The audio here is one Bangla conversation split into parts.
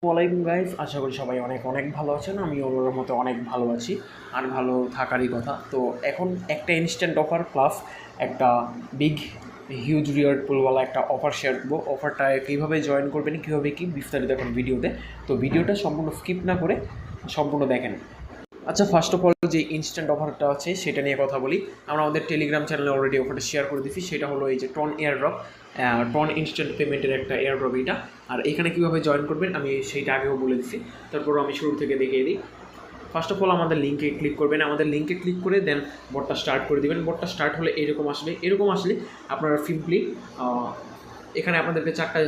ওয়ালাইকুম গাইস, আশা করি সবাই অনেক অনেক ভালো আছেন। আমি ওর মতো অনেক ভালো আছি, আর ভালো থাকারই কথা। তো এখন একটা ইনস্ট্যান্ট অফার প্লাস একটা বিগ হিউজ রিওয়ার্ড পুলওয়ালা একটা অফার শেয়ার করবো। অফারটা কীভাবে জয়েন করবেন, কীভাবে কী বিস্তারিত এখন ভিডিওতে। তো ভিডিওটা সম্পূর্ণ স্কিপ না করে সম্পূর্ণ দেখেন। আচ্ছা, ফার্স্ট অফ অল যে ইনস্ট্যান্ট অফারটা আছে সেটা নিয়ে কথা বলি। আমরা আমাদের টেলিগ্রাম চ্যানেলে অলরেডি অফারটা শেয়ার করে দিচ্ছি। সেটা হলো এই যে টন এয়ারড্রপ, টন ইনস্ট্যান্ট পেমেন্টের একটা এয়ারড্রপ এইটা। আর এখানে কীভাবে জয়েন করবেন আমি সেইটা আগেও বলে দিচ্ছি, তারপরও আমি শুরু থেকে দেখিয়ে দিই। ফার্স্ট অফ অল আমাদের লিঙ্কে ক্লিক করবেন, আমাদের লিঙ্কে ক্লিক করে দেন বটটা স্টার্ট করে দেবেন। বটটা স্টার্ট হলে এরকম আসলে আপনারা সিম্পলি এখানে আপনাদেরকে 4টা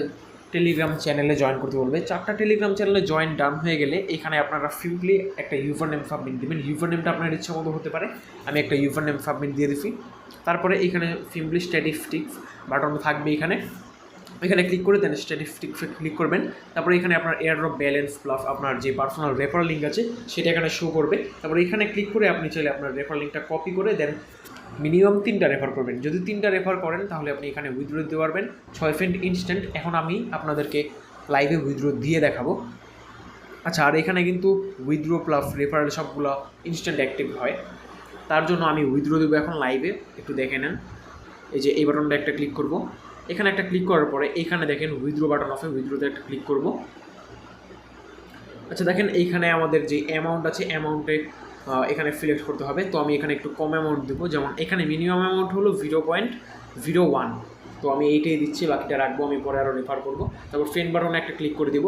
টেলিগ্রাম চ্যানেলে জয়েন করতে বলবে। 4টা টেলিগ্রাম চ্যানেলে জয়েন ডান হয়ে গেলে এখানে আপনারা সিম্পলি একটা ইউজার নেম সাবমিট দেবেন। ইউজার নেমটা আপনার ইচ্ছা মতো হতে পারে, আমি একটা ইউজার নেম সাবমিট দিয়ে দিচ্ছি। তারপরে এখানে সিম্পলি স্ট্যাটিস্টিক্স বাটন থাকবে, এখানে ক্লিক করে দেন স্ট্যাটিস্টিক্সে ক্লিক করবেন। তারপরে এখানে আপনার এয়ারড্রপ ব্যালেন্স প্লাস আপনার যে পার্সোনাল রেফার লিঙ্ক আছে সেটা এখানে শো করবে। তারপরে এখানে ক্লিক করে আপনি চাইলে আপনার রেফার লিঙ্কটা কপি করে দেন মিনিমাম 3টা রেফার করবেন। যদি 3টা রেফার করেন তাহলে আপনি এখানে উইথড্র দিতে পারবেন 6 সেন্ট ইনস্ট্যান্ট। এখন আমি আপনাদেরকে লাইভে উইথড্র দিয়ে দেখাবো। আচ্ছা, আর এখানে কিন্তু উইথড্র প্লাস রেফারেল সবগুলো ইনস্ট্যান্ট অ্যাক্টিভ হয়। তার জন্য আমি উইথড্র দেবো এখন লাইভে, একটু দেখে নেন। এই যে এই বাটনটা একটা ক্লিক করব, এখানে একটা ক্লিক করার পরে এখানে দেখেন উইথড্র বাটন আছে, উইথড্রতে একটা ক্লিক করব। আচ্ছা দেখেন, এইখানে আমাদের যে অ্যামাউন্ট আছে অ্যামাউন্টে এখানে সিলেক্ট করতে হবে। তো আমি এখানে একটু কম অ্যামাউন্ট দেবো, যেমন এখানে মিনিমাম অ্যামাউন্ট হলো 0.01। তো আমি এইটাই দিচ্ছি, বাকিটা রাখবো, আমি পরে আরও রেফার করবো। তারপর ফ্রেন্ড বাটনে একটা ক্লিক করে দিব।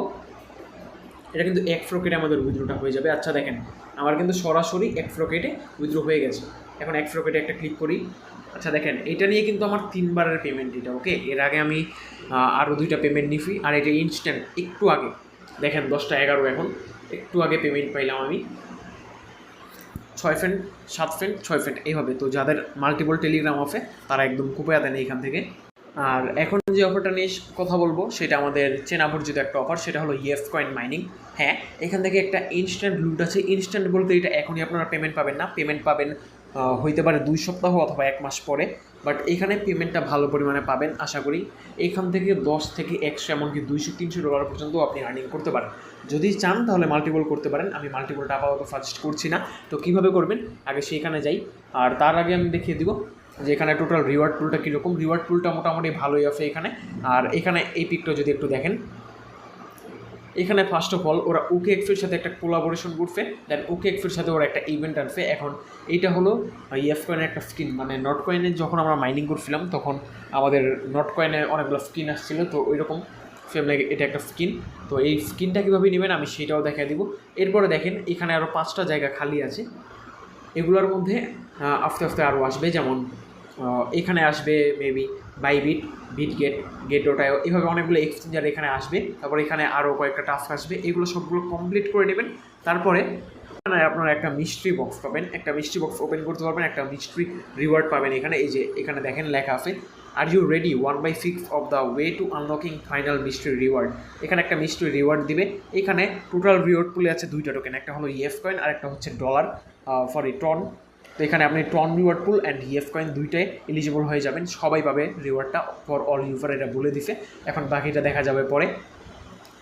এটা কিন্তু 1 সেকেন্ডে আমাদের উইথড্রটা হয়ে যাবে। আচ্ছা দেখেন, আমার কিন্তু সরাসরি 1 সেকেন্ডে উইথড্র হয়ে গেছে। এখন 1 সেকেন্ডে একটা ক্লিক করি। আচ্ছা দেখেন, এটা নিয়ে কিন্তু আমার 3বারের পেমেন্ট এটা, ওকে। এর আগে আমি আরও 2টা পেমেন্ট নিছি, আর এটা ইনস্ট্যান্ট একটু আগে দেখেন 10টা 11 এখন একটু আগে পেমেন্ট পাইলাম আমি 6 সেন্ট 7 সেন্ট 6 সেন্ট এইভাবে। তো যাদের মাল্টিপল টেলিগ্রাম আছে তারা একদম কুপয়া দেন এইখান থেকে। আর এখন যে অফারটা নিয়ে কথা বলবো সেটা আমাদের চেনা পরিচিত একটা অফার, সেটা হলো ইএফ কয়েন মাইনিং। হ্যাঁ, এখান থেকে একটা ইনস্ট্যান্ট লুট আছে। ইনস্ট্যান্ট বলতে এটা এখনই আপনারা পেমেন্ট পাবেন না, পেমেন্ট পাবেন হইতে পারে 2 সপ্তাহ অথবা 1 মাস পরে। বাট এখানে পেমেন্টটা ভালো পরিমাণে পাবেন আশা করি। এখান থেকে 10 থেকে 100 এমনকি 200-300 ডলার পর্যন্ত আপনি আর্নিং করতে পারেন। যদি চান তাহলে মাল্টিপল করতে পারেন, আমি মাল্টিপলটা আপাতত সাজেস্ট করছি না। তো কীভাবে করবেন আগে সেইখানে যাই, আর তার আগে আমি দেখিয়ে দিব যে এখানে টোটাল রিওয়ার্ড পুলটা কীরকম। রিওয়ার্ড পুলটা মোটামুটি ভালোই আছে এখানে। আর এখানে এই পিকটা যদি একটু দেখেন, এখানে ফার্স্ট অফ অল ওরা ওকে এক্সের সাথে একটা কোলাবোরেশন করছে, দেন ওকে এক্সের সাথে ওরা একটা ইভেন্ট আনছে। এখন এইটা হলো ইএফ কয়েনের একটা স্কিন, মানে নট কয়েনে যখন আমরা মাইনিং করছিলাম তখন আমাদের নট কয়েনে অনেকগুলো স্কিন আসছিলো, তো ওই রকম সেম লাগে এটা একটা স্কিন। তো এই স্কিনটা কীভাবে নেবেন আমি সেটাও দেখাই দিব। এরপরে দেখেন এখানে আরও 5টা জায়গা খালি আছে, এগুলোর মধ্যে আস্তে আস্তে আরও আসবে। যেমন এখানে আসবে মেবি বাইবিট, বিটগেট, গেট.io, এইভাবে অনেকগুলো এক্সচেঞ্জার এখানে আসবে। তারপর এখানে আরও কয়েকটা টাস্ক আসবে, এগুলো সবগুলো কমপ্লিট করে নেবেন। তারপরে এখানে আপনারা একটা মিস্ট্রি বক্স পাবেন, একটা মিস্ট্রি বক্স ওপেন করতে পারবেন, একটা মিস্ট্রি রিওয়ার্ড পাবেন এখানে। এই যে এখানে দেখেন লেখা আছে, are you ready 1/6 of the way to unlocking final mystery reward. এখানে একটা মিস্ট্রি রিওয়ার্ড দিবে। এখানে টোটাল রিওয়ার্ড পুলে আছে 2টা টোকেন, একটা হলো ইএফ কয়েন আর একটা হচ্ছে ডলার, টন। তো এখানে আপনি TON reward pool and EF coin দুইটাই এলিজিবল হয়ে যাবেন, সবাই পাবে রিওয়ার্ডটা ফর অল ইউজার, এটা বলে দিছে। এখন বাকিটা দেখা যাবে পরে।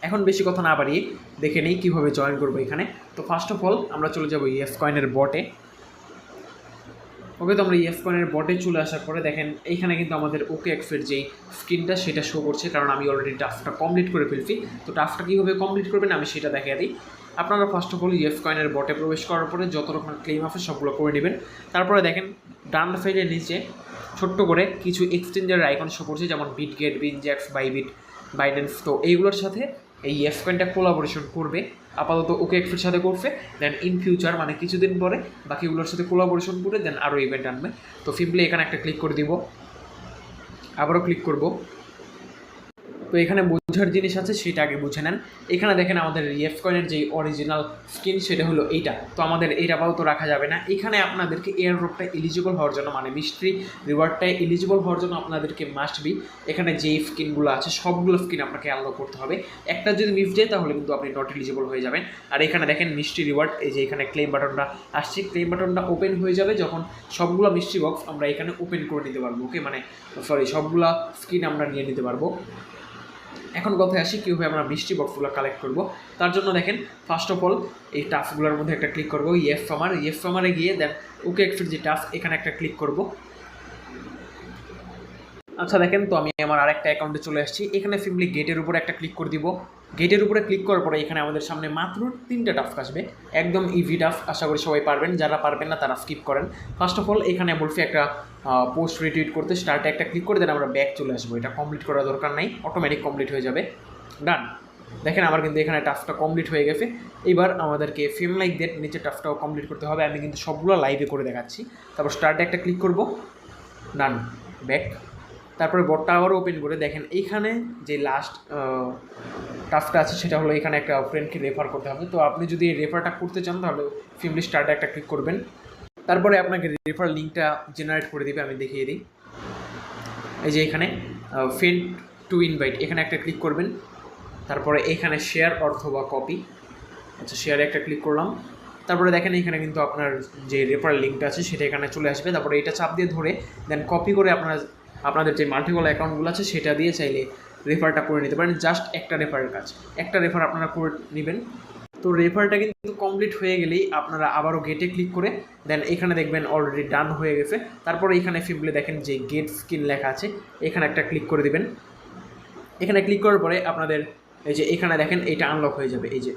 এখন বেশি কথা না বাড়িয়ে দেখে নেই কীভাবে জয়েন করবো এখানে। তো ফার্স্ট অফ অল আমরা চলে যাবো ইএফ কয়েনের বটে। ওকে, তো আমরা ইএফ কয়েনের বটে চলে আসার পরে দেখেন এইখানে কিন্তু আমাদের ওকে এক্সের যেই স্ক্রিনটা সেটা শো করছে, কারণ আমি অলরেডি টাস্কটা কমপ্লিট করে ফেলছি। তো টাস্কটা কীভাবে কমপ্লিট করবেন আমি সেটা দেখিয়ে দিই। আপনারা ফার্স্ট অফ অল ইএফ কয়েনের বটে প্রবেশ করার পরে যত রকমের ক্লেম আছে সবগুলো করে নেবেন। তারপরে দেখেন ডান সাইডের নিচে ছোট্ট করে কিছু এক্সচেঞ্জের আইকন শো করছে, যেমন বিটগেট, বিনজ্যাক্স, বাইবিট, বাইডেন্স। তো এইগুলোর সাথে এই ইএফ কয়েনটা কোলাবোরেশন করবে। আপাতত ওকে এক্সের সাথে করছে, দেন ইন ফিউচার মানে কিছুদিন পরে বাকিগুলোর সাথে কোলাবোরেশন করে দেন আরও ইভেন্ট আনবে। তো সিম্পলি এখানে একটা ক্লিক করে দিব, আবারও ক্লিক করব। তো এখানে বোঝার জিনিস আছে সেটা আগে বুঝে নেন। এখানে দেখেন আমাদের ইএফ কয়েনের যে অরিজিনাল স্কিন সেটা হলো এইটা। তো আমাদের এইটা আপাতত রাখা যাবে না। এখানে আপনাদেরকে এয়ারড্রপটা এলিজিবল হওয়ার জন্য, মানে মিস্ট্রি রিওয়ার্ডটায় এলিজিবল হওয়ার জন্য আপনাদেরকে মাস্ট বি এখানে যে স্কিনগুলো আছে সবগুলো স্কিন আপনাকে আনলক করতে হবে। একটা যদি মিস যায় তাহলে কিন্তু আপনি নট এলিজিবল হয়ে যাবেন। আর এখানে দেখেন মিস্ট্রি রিওয়ার্ড, এই যে এখানে ক্লেম বাটনটা আসছে, ক্লেম বাটনটা ওপেন হয়ে যাবে যখন সবগুলো মিস্ট্রি বক্স আমরা এখানে ওপেন করে নিতে পারবো। ওকে, মানে সবগুলা স্কিন আমরা নিয়ে নিতে পারবো। এখন কথায় আসি কীভাবে আমরা মিষ্টি বক্সগুলো কালেক্ট করব। তার জন্য দেখেন ফার্স্ট অফ অল এই টাস্কগুলোর মধ্যে একটা ক্লিক করবো, ইএফ ফার্মারে গিয়ে দেন ওকে একফিট যে টাস্ক এখানে একটা ক্লিক করব। আচ্ছা দেখেন, তো আমি আমার আরেকটা অ্যাকাউন্টে চলে আসছি। এখানে সিম্পলি গেটের উপরে একটা ক্লিক করে দিব। গেটের উপরে ক্লিক করার পরে এখানে আমাদের সামনে মাত্র 3টা টাস্ক আসবে, একদম ইভি টাস্ক। আশা করি সবাই পারবেন, যারা পারবেন না তারা স্কিপ করেন। ফার্স্ট অফ অল এখানে বলছি একটা পোস্ট রিটুইট করতে, স্টার্টে একটা ক্লিক করে দেন আমরা ব্যাক চলে আসবো। এটা কমপ্লিট করার দরকার নাই, অটোমেটিক কমপ্লিট হয়ে যাবে। ডান। দেখেন আমার কিন্তু এখানে টাস্কটা কমপ্লিট হয়ে গেছে। এবার আমাদেরকে ফেম লাইক দ্যাট নিচে টাস্কটাও কমপ্লিট করতে হবে। আমি কিন্তু সবগুলো লাইভে করে দেখাচ্ছি। তারপর স্টার্টে একটা ক্লিক করব, ডান, ব্যাক। তারপরে বটটা আবার ওপেন করে দেখেন এইখানে যে লাস্ট টাস্কটা আছে সেটা হলো এখানে একটা ফ্রেন্ডকে রেফার করতে হবে। তো আপনি যদি এই রেফারটা করতে চান তাহলে ফিমলি স্টার্টে একটা ক্লিক করবেন। তারপরে আপনাকে রেফার লিঙ্কটা জেনারেট করে দেবে, আমি দেখিয়ে দিই। এই যে এখানে ফ্রেন্ড টু ইনভাইট এখানে একটা ক্লিক করবেন। তারপরে এখানে শেয়ার অথবা কপি, আচ্ছা শেয়ারে একটা ক্লিক করলাম। তারপরে দেখেন এখানে কিন্তু আপনার যে রেফার লিঙ্কটা আছে সেটা এখানে চলে আসবে। তারপরে এটা চাপ দিয়ে ধরে দেন কপি করে আপনাদের যে মাল্টিপল অ্যাকাউন্টগুলো আছে সেটা দিয়ে চাইলে রেফারটা করে নিতে পারেন। জাস্ট একটা রেফারের কাজ, একটা রেফার আপনারা করে নেবেন। তো রেফারটা কিন্তু কমপ্লিট হয়ে গেলেই আপনারা আবারও গেটে ক্লিক করে দেন এখানে দেখবেন অলরেডি ডান হয়ে গেছে। তারপরে এখানে সিম্পলি দেখেন যে গেট স্কিন লেখা আছে এখানে একটা ক্লিক করে দেবেন। এখানে ক্লিক করার পরে আপনাদের এই যে এখানে দেখেন এটা আনলক হয়ে যাবে। এই যে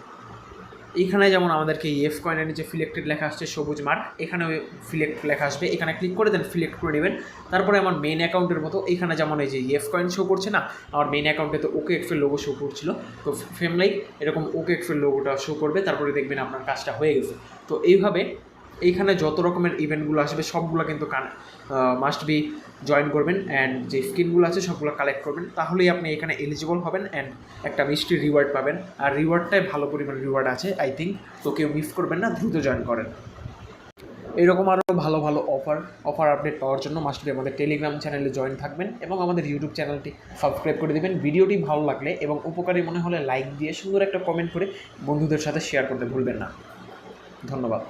এখানে যেমন আমাদেরকে ইএফ কয়েনের নিচে সিলেক্টেড লেখা আসছে সবুজ মার্ক, এখানে সিলেক্ট লেখা আসবে, এখানে ক্লিক করে দেন সিলেক্ট করে নেবেন। তারপরে আমার মেইন অ্যাকাউন্টের মতো এখানে যেমন এই যে ইএফ কয়েন শো করছে না, আমার মেইন অ্যাকাউন্টে তো ওকে এক্সের লোগো শো করছিল, তো ফেম লাইক এরকম ওকে এক্সের লোগোটা শো করবে। তারপরে দেখবেন আপনার কাজটা হয়ে গেছে। তো এইভাবে এইখানে যত রকমের ইভেন্টগুলো আসবে সবগুলো কিন্তু মাস্ট বি জয়েন করবেন অ্যান্ড যে স্কিনগুলো আছে সবগুলো কালেক্ট করবেন, তাহলেই আপনি এখানে এলিজিবল হবেন অ্যান্ড একটা মিষ্টি রিওয়ার্ড পাবেন। আর রিওয়ার্ডটাই ভালো পরিমাণ রিওয়ার্ড আছে আই থিঙ্ক, তো কেউ মিস করবেন না, দ্রুত জয়েন করেন। এরকম আরও ভালো ভালো অফার আপডেট পাওয়ার জন্য মাস্ট বি আমাদের টেলিগ্রাম চ্যানেলে জয়েন থাকবেন এবং আমাদের ইউটিউব চ্যানেলটি সাবস্ক্রাইব করে দেবেন। ভিডিওটি ভালো লাগলে এবং উপকারী মনে হলে লাইক দিয়ে সুন্দর একটা কমেন্ট করে বন্ধুদের সাথে শেয়ার করতে ভুলবেন না। ধন্যবাদ।